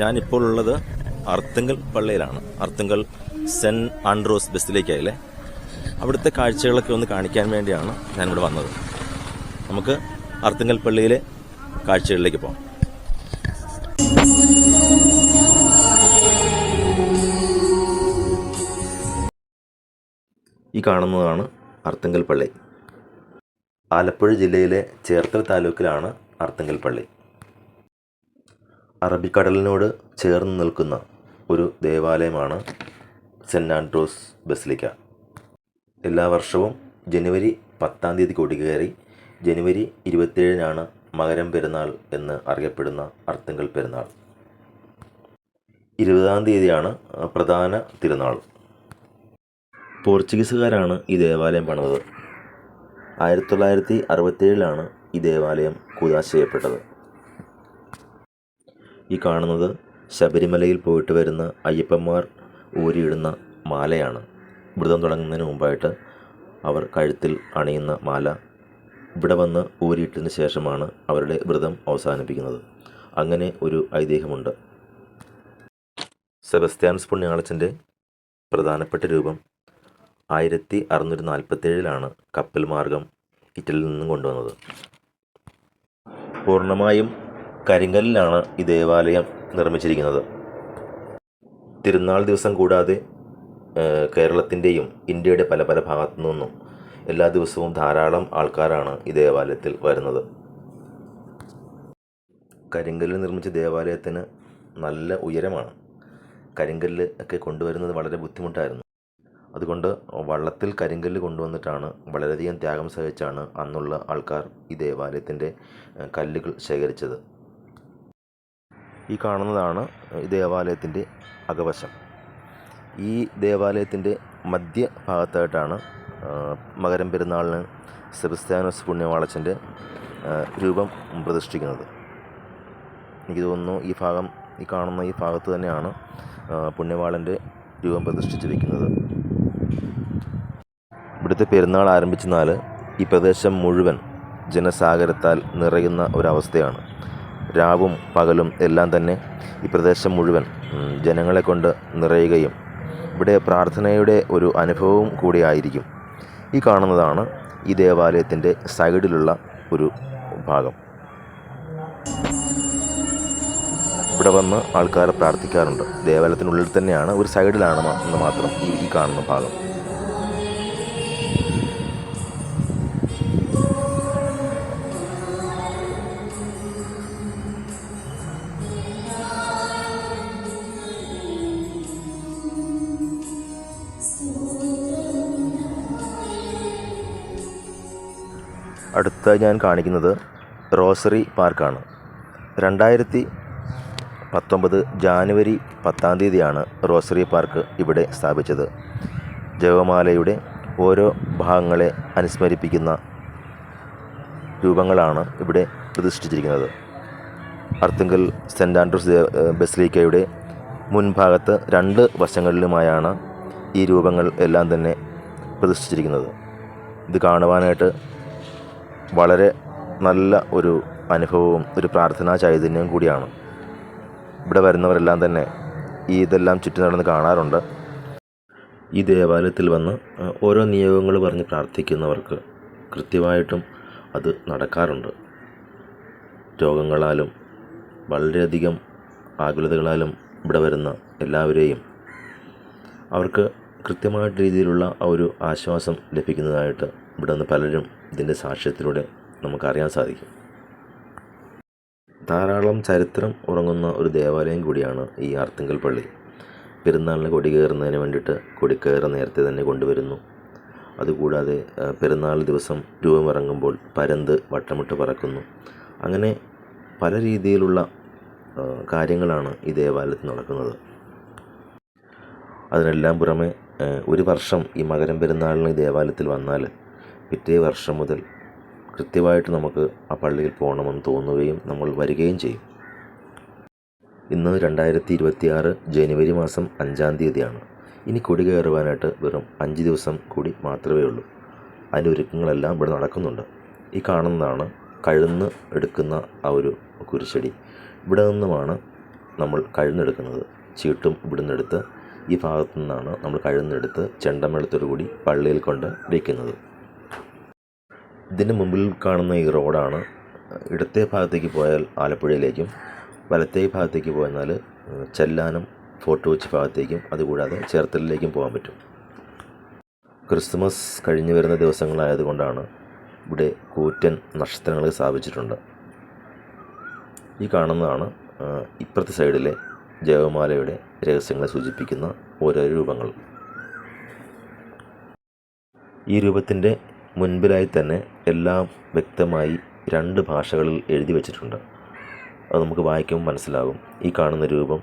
ഞാനിപ്പോൾ ഉള്ളത് അർത്തുങ്കൽ പള്ളിയിലാണ്. അർത്തുങ്കൽ സെൻറ്റ് ആൻഡ്രൂസ് ബസിലിക്കയിലെ അവിടുത്തെ കാഴ്ചകളൊക്കെ ഒന്ന് കാണിക്കാൻ വേണ്ടിയാണ് ഞാനിവിടെ വന്നത്. നമുക്ക് അർത്തുങ്കൽ പള്ളിയിലെ കാഴ്ചകളിലേക്ക് പോകാം. ഈ കാണുന്നതാണ് അർത്തുങ്കൽ പള്ളി. ആലപ്പുഴ ജില്ലയിലെ ചേർത്തല താലൂക്കിലാണ് അർത്തുങ്കൽ പള്ളി. അറബിക്കടലിനോട് ചേർന്ന് നിൽക്കുന്ന ഒരു ദേവാലയമാണ് സെൻറ്റ് ആൻഡ്രൂസ് ബസിലിക്ക. എല്ലാ വർഷവും ജനുവരി 10 കൊടികയറി ജനുവരി 27 മകരം പെരുന്നാൾ എന്ന് അറിയപ്പെടുന്ന അർത്തുങ്കൽ പെരുന്നാൾ. 20 പ്രധാന തിരുനാൾ. പോർച്ചുഗീസുകാരാണ് ഈ ദേവാലയം പണിതത്. 1967 ഈ ദേവാലയം കൂദാശ ചെയ്യപ്പെട്ടത്. ഈ കാണുന്നത് ശബരിമലയിൽ പോയിട്ട് വരുന്ന അയ്യപ്പന്മാർ ഊരിയിടുന്ന മാലയാണ്. വ്രതം തുടങ്ങുന്നതിന് മുമ്പായിട്ട് അവർ കഴുത്തിൽ അണിയുന്ന മാല ഇവിടെ വന്ന് ഊരിയിട്ടതിന് ശേഷമാണ് അവരുടെ വ്രതം അവസാനിപ്പിക്കുന്നത്. അങ്ങനെ ഒരു ഐതിഹ്യമുണ്ട്. സെബസ്ത്യാനോസ് പുണ്യാളച്ചൻ്റെ പ്രധാനപ്പെട്ട രൂപം 1647 കപ്പൽ മാർഗം ഇറ്റലിയിൽ നിന്നും കൊണ്ടുവന്നത്. പൂർണ്ണമായും കരിങ്കല്ലിലാണ് ഈ ദേവാലയം നിർമ്മിച്ചിരിക്കുന്നത്. തിരുനാൾ ദിവസം കൂടാതെ കേരളത്തിൻ്റെയും ഇന്ത്യയുടെ പല പല ഭാഗത്തു നിന്നും എല്ലാ ദിവസവും ധാരാളം ആൾക്കാരാണ് ഈ ദേവാലയത്തിൽ വരുന്നത്. കരിങ്കല്ലിൽ നിർമ്മിച്ച ദേവാലയത്തിന് നല്ല ഉയരമാണ്. കരിങ്കല്ല് ഒക്കെ കൊണ്ടുവരുന്നത് വളരെ ബുദ്ധിമുട്ടായിരുന്നു. അതുകൊണ്ട് വള്ളത്തിൽ കരിങ്കല്ല് കൊണ്ടുവന്നിട്ടാണ് വളരെയധികം ത്യാഗം സഹിച്ചാണ് അന്നുള്ള ആൾക്കാർ ഈ ദേവാലയത്തിൻ്റെ കല്ലുകൾ ശേഖരിച്ചത്. ഈ കാണുന്നതാണ് ഈ ദേവാലയത്തിൻ്റെ അകവശം. ഈ ദേവാലയത്തിൻ്റെ മധ്യഭാഗത്തായിട്ടാണ് മകരം പെരുന്നാളിന് സെബസ്ത്യാനോസ് പുണ്യവാളച്ചൻ്റെ രൂപം പ്രതിഷ്ഠിക്കുന്നത്. എനിക്ക് തോന്നുന്നു ഈ കാണുന്ന ഈ ഭാഗത്ത് തന്നെയാണ് പുണ്യവാളൻ്റെ രൂപം പ്രതിഷ്ഠിച്ചിരിക്കുന്നത്. ഇവിടുത്തെ പെരുന്നാൾ ആരംഭിച്ചെന്നാൽ ഈ പ്രദേശം മുഴുവൻ ജനസാഗരത്താൽ നിറയുന്ന ഒരവസ്ഥയാണ്. രാവും പകലും എല്ലാം തന്നെ ഈ പ്രദേശം മുഴുവൻ ജനങ്ങളെ കൊണ്ട് നിറയുകയും ഇവിടെ പ്രാർത്ഥനയുടെ ഒരു അനുഭവവും കൂടിയായിരിക്കും. ഈ കാണുന്നതാണ് ഈ ദേവാലയത്തിൻ്റെ സൈഡിലുള്ള ഒരു ഭാഗം. ഇവിടെ വന്ന് ആൾക്കാർ പ്രാർത്ഥിക്കാറുണ്ട്. ദേവാലയത്തിനുള്ളിൽ തന്നെയാണ്, ഒരു സൈഡിലാണ് മാത്രം ഈ കാണുന്ന ഭാഗം. അടുത്തായി ഞാൻ കാണിക്കുന്നത് റോസറി പാർക്കാണ്. 2019 ജാനുവരി 10 റോസറി പാർക്ക് ഇവിടെ സ്ഥാപിച്ചത്. ജപമാലയുടെ ഓരോ ഭാഗങ്ങളെ അനുസ്മരിപ്പിക്കുന്ന രൂപങ്ങളാണ് ഇവിടെ പ്രതിഷ്ഠിച്ചിരിക്കുന്നത്. അർത്തുങ്കൽ സെൻറ്റ് ആൻഡ്രൂസ് ബസിലിക്കയുടെ മുൻഭാഗത്ത് 2 വശങ്ങളിലുമായാണ് ഈ രൂപങ്ങൾ എല്ലാം തന്നെ പ്രതിഷ്ഠിച്ചിരിക്കുന്നത്. ഇത് കാണുവാനായിട്ട് വളരെ നല്ല ഒരു അനുഭവവും ഒരു പ്രാർത്ഥനാ ചൈതന്യവും കൂടിയാണ്. ഇവിടെ വരുന്നവരെല്ലാം തന്നെ ഇതെല്ലാം ചുറ്റി നടന്ന് കാണാറുണ്ട്. ഈ ദേവാലയത്തിൽ വന്ന് ഓരോ നിയോഗങ്ങൾ പറഞ്ഞ് പ്രാർത്ഥിക്കുന്നവർക്ക് കൃത്യമായിട്ടും അത് നടക്കാറുണ്ട്. രോഗങ്ങളാലും വളരെയധികം ആകുലതകളാലും ഇവിടെ വരുന്ന എല്ലാവരെയും അവർക്ക് കൃത്യമായിട്ട് രീതിയിലുള്ള ആ ഒരു ആശ്വാസം ലഭിക്കുന്നതായിട്ട് ഇവിടെ നിന്ന് പലരും ഇതിൻ്റെ സാക്ഷ്യത്തിലൂടെ നമുക്കറിയാൻ സാധിക്കും. ധാരാളം ചരിത്രം ഉറങ്ങുന്ന ഒരു ദേവാലയം കൂടിയാണ് ഈ അർത്തുങ്കൽ പള്ളി. പെരുന്നാളിന് കൊടി കയറുന്നതിന് വേണ്ടിയിട്ട് കൊടിക്കയറ് നേരത്തെ തന്നെ കൊണ്ടുവരുന്നു. അതുകൂടാതെ പെരുന്നാൾ ദിവസം രൂപമിറങ്ങുമ്പോൾ പരന്ത് വട്ടമിട്ട് പറക്കുന്നു. അങ്ങനെ പല രീതിയിലുള്ള കാര്യങ്ങളാണ് ഈ ദേവാലയത്തിൽ നടക്കുന്നത്. അതിനെല്ലാം പുറമെ ഒരു വർഷം ഈ മകരം പെരുന്നാളിന് ഈ ദേവാലയത്തിൽ വന്നാൽ പിറ്റേ വർഷം മുതൽ കൃത്യമായിട്ട് നമുക്ക് ആ പള്ളിയിൽ പോകണമെന്ന് തോന്നുകയും നമ്മൾ വരികയും ചെയ്യും. ഇന്ന് 2026 ജനുവരി 5 ഇനി കൊടി കയറുവാനായിട്ട് വെറും 5 ദിവസം കൂടി മാത്രമേ ഉള്ളൂ. അതിൻ്റെ ഒരുക്കങ്ങളെല്ലാം ഇവിടെ നടക്കുന്നുണ്ട്. ഈ കാണുന്നതാണ് കഴുന്ന് എടുക്കുന്ന ആ ഒരു കുരിശടി. ഇവിടെ നിന്നുമാണ് നമ്മൾ കഴുന്നെടുക്കുന്നത്. ചീട്ടും ഇവിടുന്ന് എടുത്ത് ഈ ഭാഗത്തു നിന്നാണ് നമ്മൾ കഴുന്നെടുത്ത് ചെണ്ടമേളത്തോടു കൂടി പള്ളിയിൽ കൊണ്ട് വയ്ക്കുന്നത്. ഇതിന് മുമ്പിൽ കാണുന്ന ഈ റോഡാണ് ഇടത്തെ ഭാഗത്തേക്ക് പോയാൽ ആലപ്പുഴയിലേക്കും വലത്തേ ഭാഗത്തേക്ക് പോയാൽ ചെല്ലാനം ഫോർട്ട് കൊച്ചി ഭാഗത്തേക്കും അതുകൂടാതെ ചേർത്തലയിലേക്കും പോകാൻ പറ്റും. ക്രിസ്മസ് കഴിഞ്ഞു വരുന്ന ദിവസങ്ങളായതുകൊണ്ടാണ് ഇവിടെ കൂറ്റൻ നക്ഷത്രങ്ങൾ സ്ഥാപിച്ചിട്ടുണ്ട്. ഈ കാണുന്നതാണ് ഇപ്പുറത്തെ സൈഡിലെ ജപമാലയുടെ രഹസ്യങ്ങളെ സൂചിപ്പിക്കുന്ന ഓരോ രൂപങ്ങൾ. ഈ രൂപത്തിൻ്റെ മുൻപിലായി തന്നെ എല്ലാം വ്യക്തമായി 2 ഭാഷകളിൽ എഴുതി വച്ചിട്ടുണ്ട്. അത് നമുക്ക് വായിക്കുമ്പോൾ മനസ്സിലാകും ഈ കാണുന്ന രൂപം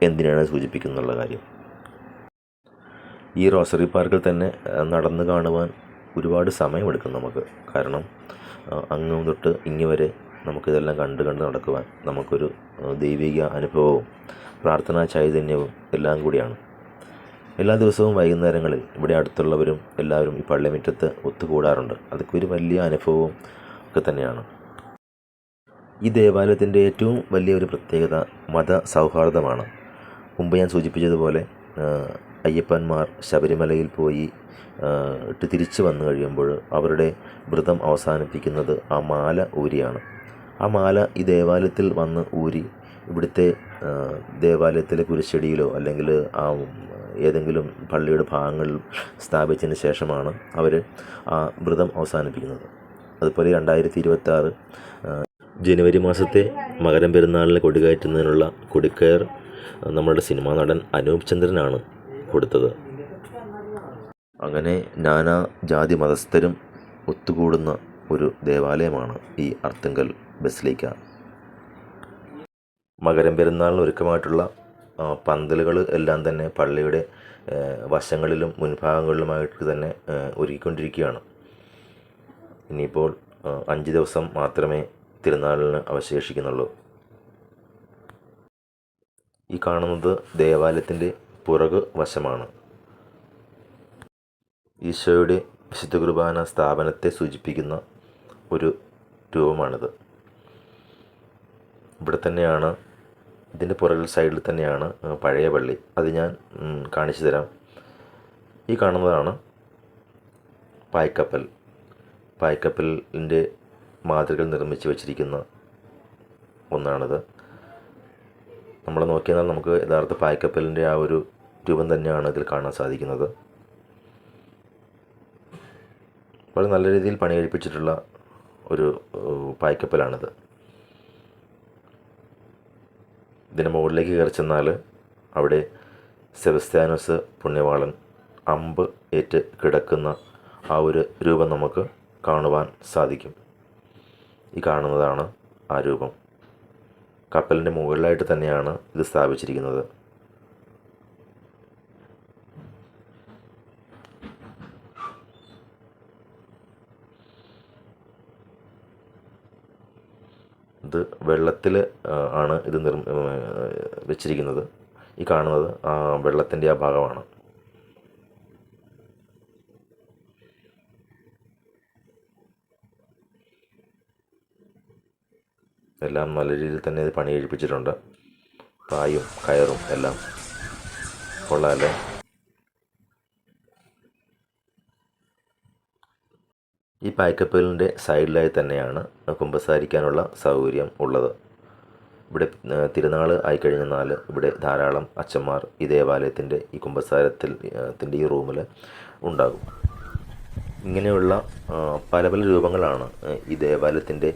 എന്തിനാണ് സൂചിപ്പിക്കുന്നുള്ള കാര്യം. ഈ റോസറി പാർക്കിൽ തന്നെ നടന്നു കാണുവാൻ ഒരുപാട് സമയമെടുക്കും നമുക്ക്. കാരണം അങ്ങ് തൊട്ട് ഇങ്ങ് വരെ നമുക്കിതെല്ലാം കണ്ട് നടക്കുവാൻ നമുക്കൊരു ദൈവിക അനുഭവവും പ്രാർത്ഥനാ ചൈതന്യവും എല്ലാം കൂടിയാണ്. എല്ലാ ദിവസവും വൈകുന്നേരങ്ങളിൽ ഇവിടെ അടുത്തുള്ളവരും എല്ലാവരും ഈ പള്ളിമുറ്റത്ത് ഒത്തുകൂടാറുണ്ട്. അതൊക്കെ ഒരു വലിയ അനുഭവവും ഒക്കെ തന്നെയാണ്. ഈ ദേവാലയത്തിൻ്റെ ഏറ്റവും വലിയൊരു പ്രത്യേകത മത സൗഹാർദ്ദമാണ്. മുമ്പ് ഞാൻ സൂചിപ്പിച്ചതുപോലെ അയ്യപ്പന്മാർ ശബരിമലയിൽ പോയി തിരിച്ചു വന്നു കഴിയുമ്പോൾ അവരുടെ വ്രതം അവസാനിപ്പിക്കുന്നത് ആ മാല ഊരിയാണ്. ആ മാല ഈ ദേവാലയത്തിൽ വന്ന് ഊരി ഇവിടുത്തെ ദേവാലയത്തിലെ കുരിശടിയിലോ അല്ലെങ്കിൽ ആ ഏതെങ്കിലും പള്ളിയുടെ ഭാഗങ്ങളിൽ സ്ഥാപിച്ചതിന് ശേഷമാണ് അവർ ആ വ്രതം അവസാനിപ്പിക്കുന്നത്. അതുപോലെ 2026 ജനുവരി മാസത്തെ മകരം പെരുന്നാളിന് കൊടികയറ്റുന്നതിനുള്ള കൊടിക്കയർ നമ്മളുടെ സിനിമാ നടൻ അനൂപ് ചന്ദ്രനാണ് കൊടുത്തത്. അങ്ങനെ നാനാ ജാതി മതസ്ഥരും ഒത്തുകൂടുന്ന ഒരു ദേവാലയമാണ് ഈ അർത്തുങ്കൽ ബസിലിക്ക. മകരം പെരുന്നാളിന് ഒരുക്കമായിട്ടുള്ള പന്തലുകൾ എല്ലാം തന്നെ പള്ളിയുടെ വശങ്ങളിലും മുൻഭാഗങ്ങളിലുമായിട്ട് തന്നെ ഒരുക്കിക്കൊണ്ടിരിക്കുകയാണ്. ഇനിയിപ്പോൾ 5 ദിവസം മാത്രമേ തിരുനാളിന് അവശേഷിക്കുന്നുള്ളൂ. ഈ കാണുന്നത് ദേവാലയത്തിൻ്റെ പുറകു വശമാണ്. ഈശോയുടെ വിശുദ്ധ കുർബാന സ്ഥാപനത്തെ സൂചിപ്പിക്കുന്ന ഒരു രൂപമാണിത്. ഇവിടെ തന്നെയാണ്, ഇതിൻ്റെ പുറകിൽ സൈഡിൽ തന്നെയാണ് പഴയ പള്ളി. അത് ഞാൻ കാണിച്ചു തരാം. ഈ കാണുന്നതാണ് പായ്ക്കപ്പൽ. പായ്ക്കപ്പലിൻ്റെ മാതൃകകൾ നിർമ്മിച്ച് വച്ചിരിക്കുന്ന ഒന്നാണിത്. നമ്മൾ നോക്കിയാൽ നമുക്ക് യഥാർത്ഥ പായ്ക്കപ്പലിൻ്റെ ആ ഒരു രൂപം തന്നെയാണ് ഇതിൽ കാണാൻ സാധിക്കുന്നത്. വളരെ നല്ല രീതിയിൽ പണി കഴിപ്പിച്ചിട്ടുള്ള ഒരു പായ്ക്കപ്പലാണിത്. ഇതിന് മുകളിലേക്ക് കയറി ചെന്നാൽ അവിടെ സെബസ്ത്യാനോസ് പുണ്യവാളൻ അമ്പ് ഏറ്റ് കിടക്കുന്ന ആ ഒരു രൂപം നമുക്ക് കാണുവാൻ സാധിക്കും. ഈ കാണുന്നതാണ് ആ രൂപം. കപ്പലിൻ്റെ മുകളിലായിട്ട് തന്നെയാണ് ഇത് സ്ഥാപിച്ചിരിക്കുന്നത്. ഇത് വെള്ളത്തിൽ ആണ് ഇത് വെച്ചിരിക്കുന്നത്. ഈ കാണുന്നത് ആ വെള്ളത്തിൻ്റെ ആ ഭാഗമാണ്. എല്ലാം നല്ല രീതിയിൽ തന്നെ ഇത് പണി കഴിപ്പിച്ചിട്ടുണ്ട്. പായും കയറും എല്ലാം കൊള്ളാമല്ലേ. ഈ പായ്ക്കപ്പലിൻ്റെ സൈഡിലായി തന്നെയാണ് കുമ്പസാരിക്കാനുള്ള സൗകര്യം ഉള്ളത്. ഇവിടെ തിരുനാൾ ആയിക്കഴിഞ്ഞാൽ ഇവിടെ ധാരാളം അച്ഛന്മാർ ഈ ദേവാലയത്തിൻ്റെ ഈ കുമ്പസാരത്തിൻ്റെ ഈ റൂമിൽ ഉണ്ടാകും. ഇങ്ങനെയുള്ള പല പല രൂപങ്ങളാണ് ഈ ദേവാലയത്തിൻ്റെ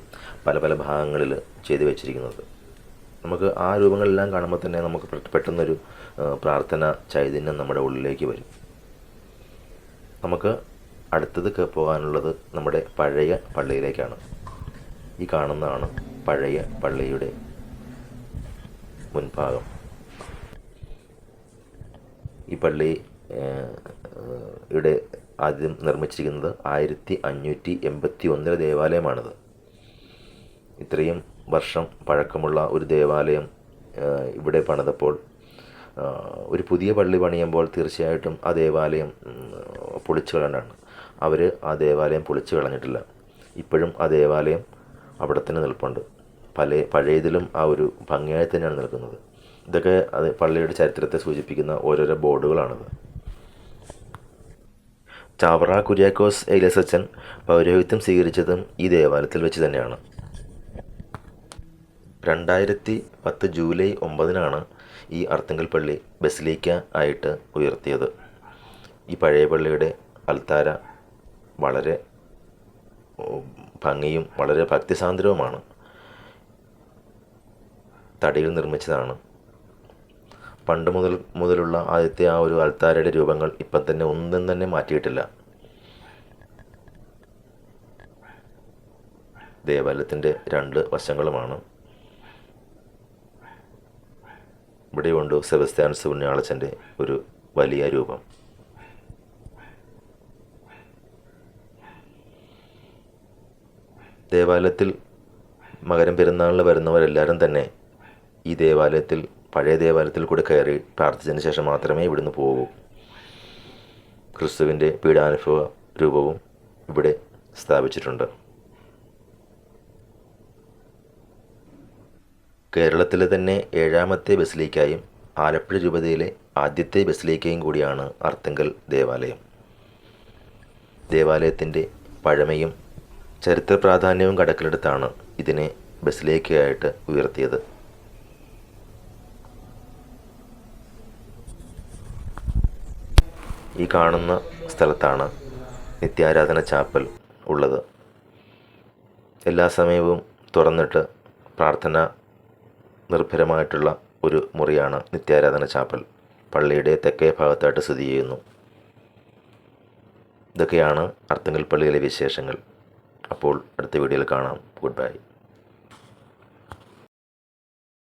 പല പല ഭാഗങ്ങളിൽ ചെയ്തു വെച്ചിരിക്കുന്നത്. നമുക്ക് ആ രൂപങ്ങളെല്ലാം കാണുമ്പോൾ തന്നെ നമുക്ക് പെട്ടെന്നൊരു പ്രാർത്ഥന ചൈതന്യം നമ്മുടെ ഉള്ളിലേക്ക് വരും. നമുക്ക് അടുത്തത് പോകാനുള്ളത് നമ്മുടെ പഴയ പള്ളിയിലേക്കാണ്. ഈ കാണുന്നതാണ് പഴയ പള്ളിയുടെ മുൻഭാഗം. ഈ പള്ളി ഇവിടെ ആദ്യം നിർമ്മിച്ചിരിക്കുന്നത് 1581 ദേവാലയമാണിത്. ഇത്രയും വർഷം പഴക്കമുള്ള ഒരു ദേവാലയം ഇവിടെ പണിതപ്പോൾ ഒരു പുതിയ പള്ളി പണിയുമ്പോൾ തീർച്ചയായിട്ടും ആ ദേവാലയം പൊളിച്ചു കളയാനാണ്. അവർ ആ ദേവാലയം പൊളിച്ചു കളഞ്ഞിട്ടില്ല. ഇപ്പോഴും ആ ദേവാലയം അവിടെ തന്നെ നിൽപ്പുണ്ട്. പഴയതിലും ആ ഒരു ഭംഗിയായി തന്നെയാണ് നിൽക്കുന്നത്. ഇതൊക്കെ അത് പള്ളിയുടെ ചരിത്രത്തെ സൂചിപ്പിക്കുന്ന ഓരോരോ ബോർഡുകളാണിത്. ചാവറ കുര്യാക്കോസ് ഏലിയാസച്ചൻ പൗരോഹിത്യം സ്വീകരിച്ചതും ഈ ദേവാലയത്തിൽ വെച്ച് തന്നെയാണ്. 2010 ജൂലൈ 9 ഈ അർത്തുങ്കൽ പള്ളി ബസിലിക്ക ആയിട്ട് ഉയർത്തിയത്. ഈ പഴയ പള്ളിയുടെ അൽത്താര വളരെ ഭംഗിയും വളരെ ഭക്തിസാന്ദ്രവുമാണ്. തടിയിൽ നിർമ്മിച്ചതാണ്. പണ്ട് മുതലുള്ള ആദ്യത്തെ ആ ഒരു അൽത്താരയുടെ രൂപങ്ങൾ ഇപ്പം തന്നെ ഒന്നും തന്നെ മാറ്റിയിട്ടില്ല. ദേവാലയത്തിൻ്റെ 2 വശങ്ങളുമാണ്. ഇവിടെയുണ്ട് സെബസ്ത്യാനോസ് പുണ്യാളച്ചൻ്റെ ഒരു വലിയ രൂപം. ദേവാലയത്തിൽ മകരം പെരുന്നാളിന് വരുന്നവരെല്ലാവരും തന്നെ ഈ ദേവാലയത്തിൽ, പഴയ ദേവാലയത്തിൽ കൂടെ കയറി പ്രാർത്ഥിച്ചതിന് ശേഷം മാത്രമേ ഇവിടുന്ന് പോകൂ. ക്രിസ്തുവിൻ്റെ പീഡാനുഭവ രൂപവും ഇവിടെ സ്ഥാപിച്ചിട്ടുണ്ട്. കേരളത്തിലെ തന്നെ 7ാമത്തെ ബസിലിക്കയും ആലപ്പുഴ രൂപതയിലെ ആദ്യത്തെ ബസിലിക്കയും കൂടിയാണ് അർത്തുങ്കൽ ദേവാലയം. ദേവാലയത്തിൻ്റെ പഴമയും ചരിത്ര പ്രാധാന്യവും കണക്കിലെടുത്താണ് ഇതിനെ ബസിലിക്കയായിട്ട് ഉയർത്തിയത്. ഈ കാണുന്ന സ്ഥലത്താണ് നിത്യാരാധന ചാപ്പൽ ഉള്ളത്. എല്ലാ സമയവും തുറന്നിട്ട് പ്രാർത്ഥന നിർഭരമായിട്ടുള്ള ഒരു മുറിയാണ് നിത്യാരാധന ചാപ്പൽ. പള്ളിയുടെ തെക്കേ ഭാഗത്തായിട്ട് സ്ഥിതി ചെയ്യുന്നു. ഇതൊക്കെയാണ് അർത്തുങ്കൽ പള്ളിയിലെ വിശേഷങ്ങൾ. അപ്പോൾ അടുത്ത വീഡിയോയിൽ കാണാം. Good bye.